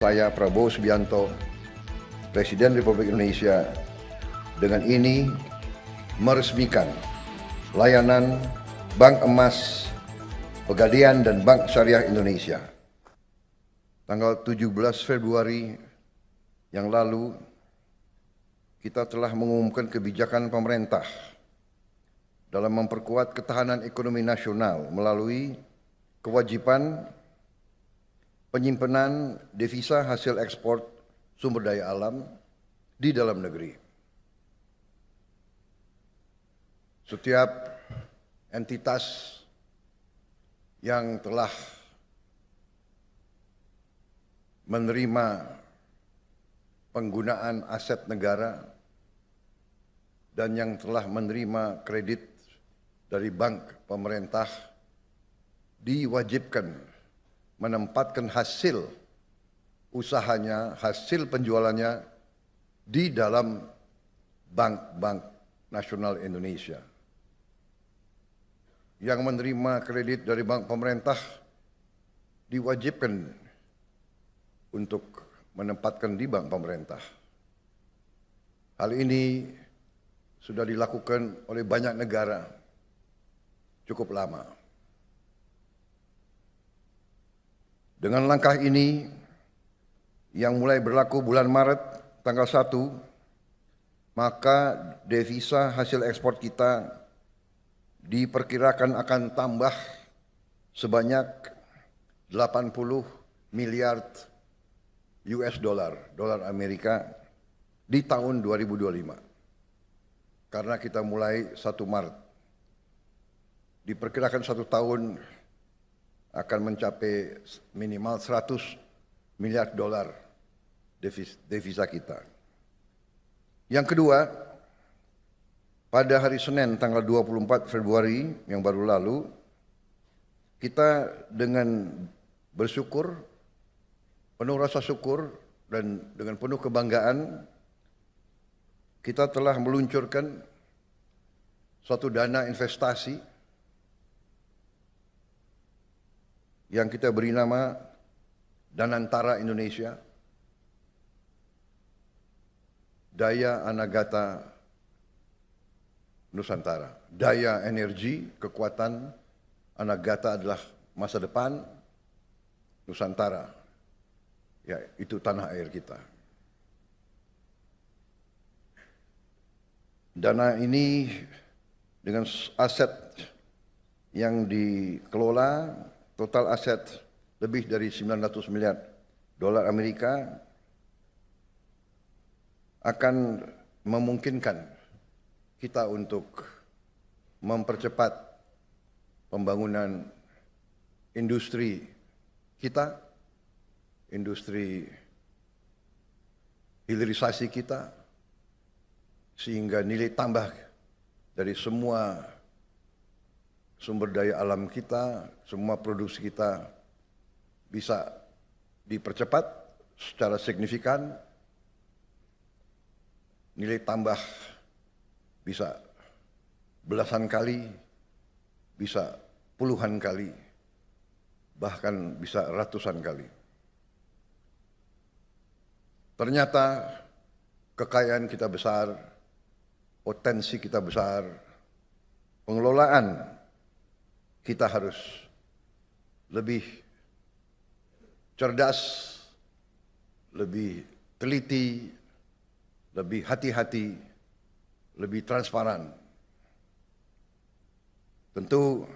Saya Prabowo Subianto, Presiden Republik Indonesia, dengan ini meresmikan layanan Bank Emas, Pegadaian dan Bank Syariah Indonesia. Tanggal 17 Februari yang lalu, kita telah mengumumkan kebijakan pemerintah dalam memperkuat ketahanan ekonomi nasional melalui kewajiban penyimpanan devisa hasil ekspor sumber daya alam di dalam negeri. Setiap entitas yang telah menerima penggunaan aset negara dan yang telah menerima kredit dari bank pemerintah diwajibkan menempatkan hasil usahanya, hasil penjualannya di dalam bank-bank nasional Indonesia. Yang menerima kredit dari bank pemerintah diwajibkan untuk menempatkan di bank pemerintah. Hal ini sudah dilakukan oleh banyak negara cukup lama. Dengan langkah ini yang mulai berlaku bulan Maret tanggal 1, maka devisa hasil ekspor kita diperkirakan akan tambah sebanyak 80 miliar US dolar Amerika di tahun 2025. Karena kita mulai 1 Maret. Diperkirakan 1 tahun akan mencapai minimal 100 miliar dolar devisa kita. Yang kedua, pada hari Senin tanggal 24 Februari yang baru lalu, kita dengan bersyukur, penuh rasa syukur dan dengan penuh kebanggaan, kita telah meluncurkan suatu dana investasi yang kita beri nama Danantara Indonesia, Daya Anagata Nusantara. Daya energi, kekuatan, Anagata adalah masa depan, Nusantara, ya itu tanah air kita. Dana ini dengan aset yang dikelola, total aset lebih dari 900 miliar dolar Amerika, akan memungkinkan kita untuk mempercepat pembangunan industri kita, industri hilirisasi kita, sehingga nilai tambah dari semua sumber daya alam kita, semua produksi kita bisa dipercepat secara signifikan, nilai tambah bisa belasan kali, bisa puluhan kali, bahkan bisa ratusan kali. Ternyata kekayaan kita besar, potensi kita besar, pengelolaan kita harus lebih cerdas, lebih teliti, lebih hati-hati, lebih transparan. Tentu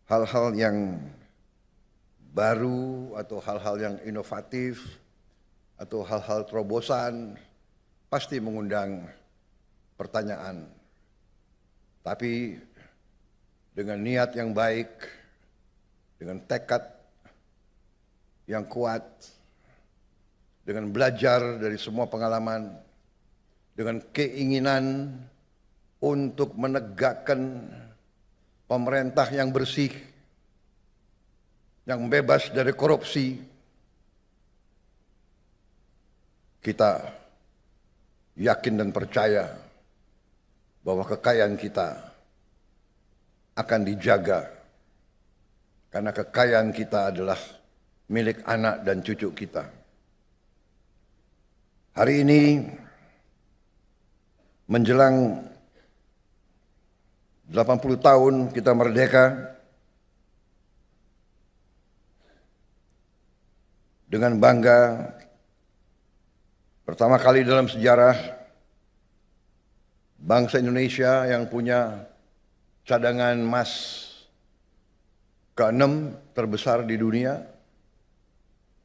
hal-hal yang baru atau hal-hal yang inovatif atau hal-hal terobosan pasti mengundang pertanyaan. Tapi dengan niat yang baik, dengan tekad yang kuat, dengan belajar dari semua pengalaman, dengan keinginan untuk menegakkan pemerintah yang bersih, yang bebas dari korupsi, kita yakin dan percaya bahwa kekayaan kita akan dijaga, karena kekayaan kita adalah milik anak dan cucu kita. Hari ini menjelang 80 tahun kita merdeka, dengan bangga pertama kali dalam sejarah bangsa Indonesia yang punya cadangan emas ke-6 terbesar di dunia,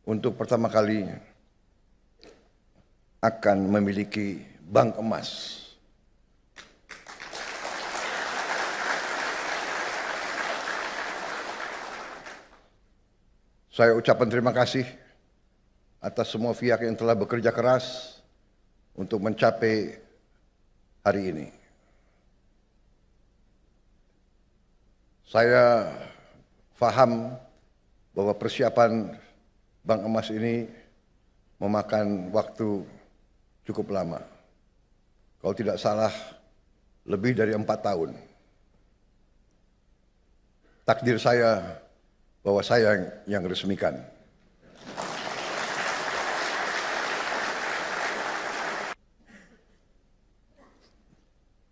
untuk pertama kali akan memiliki bank emas. Saya ucapkan terima kasih atas semua pihak yang telah bekerja keras untuk mencapai hari ini. Saya paham bahwa persiapan bank emas ini memakan waktu cukup lama. Kalau tidak salah, lebih dari 4 tahun. Takdir saya bahwa saya yang resmikan.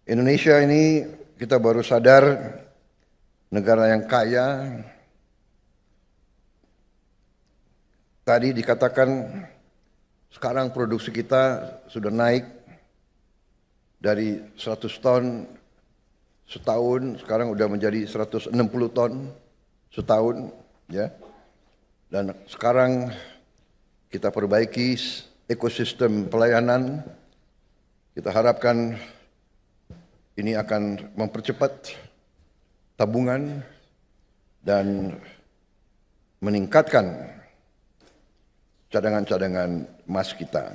Indonesia ini kita baru sadar negara yang kaya. Tadi dikatakan sekarang produksi kita sudah naik dari 100 ton setahun, sekarang udah menjadi 160 ton setahun, ya. Dan sekarang kita perbaiki ekosistem pelayanan. Kita harapkan ini akan mempercepat tabungan dan meningkatkan cadangan-cadangan emas kita.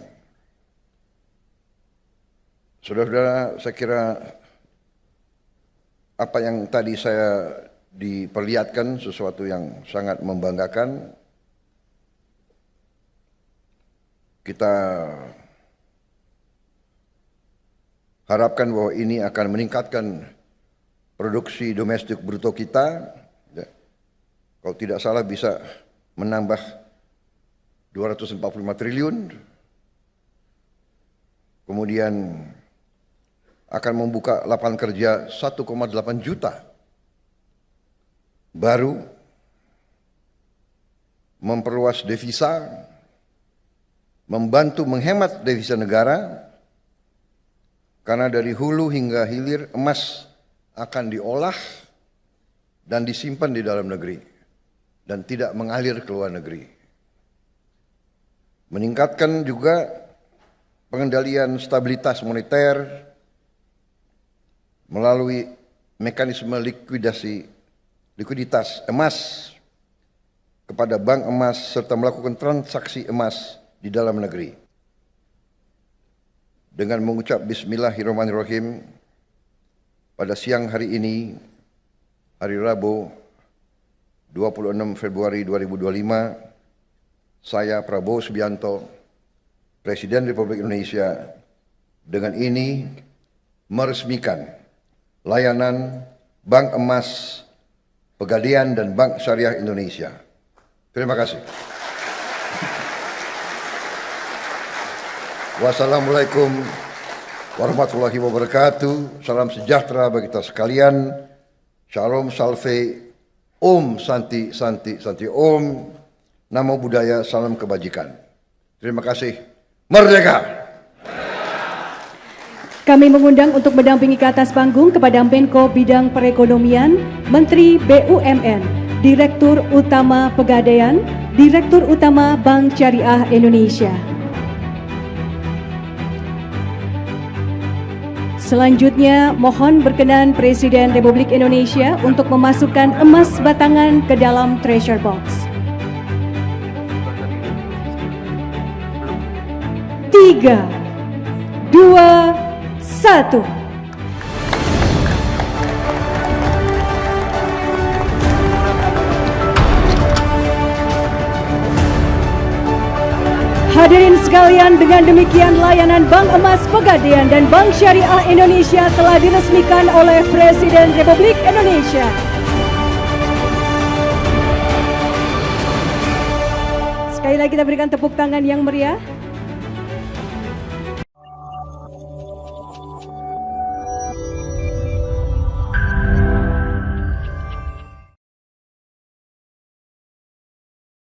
Saudara-saudara, saya kira apa yang tadi saya diperlihatkan sesuatu yang sangat membanggakan. Kita harapkan bahwa ini akan meningkatkan produksi domestik bruto kita. Kalau tidak salah bisa menambah 245 triliun. Kemudian akan membuka lapangan kerja 1,8 juta baru, memperluas devisa, membantu menghemat devisa negara. Karena dari hulu hingga hilir emas akan diolah dan disimpan di dalam negeri dan tidak mengalir ke luar negeri. Meningkatkan juga pengendalian stabilitas moneter melalui mekanisme likuiditas emas kepada bank emas serta melakukan transaksi emas di dalam negeri. Dengan mengucap Bismillahirrahmanirrahim, pada siang hari ini, hari Rabu 26 Februari 2025, saya Prabowo Subianto, Presiden Republik Indonesia, dengan ini meresmikan layanan Bank Emas Pegadaian dan Bank Syariah Indonesia. Terima kasih. Wassalamualaikum warahmatullahi wabarakatuh. Salam sejahtera bagi kita sekalian. Shalom salve, Om Santi Santi Santi Om. Namo Buddhaya, salam kebajikan. Terima kasih. Merdeka! Kami mengundang untuk mendampingi ke atas panggung kepada Menko Bidang Perekonomian, Menteri BUMN, Direktur Utama Pegadaian, Direktur Utama Bank Syariah Indonesia. Selanjutnya, mohon berkenan Presiden Republik Indonesia untuk memasukkan emas batangan ke dalam treasure box. 3, 2, 1. Hadirin sekalian, dengan demikian layanan Bank Emas Pegadaian dan Bank Syariah Indonesia telah diresmikan oleh Presiden Republik Indonesia. Sekali lagi kita berikan tepuk tangan yang meriah.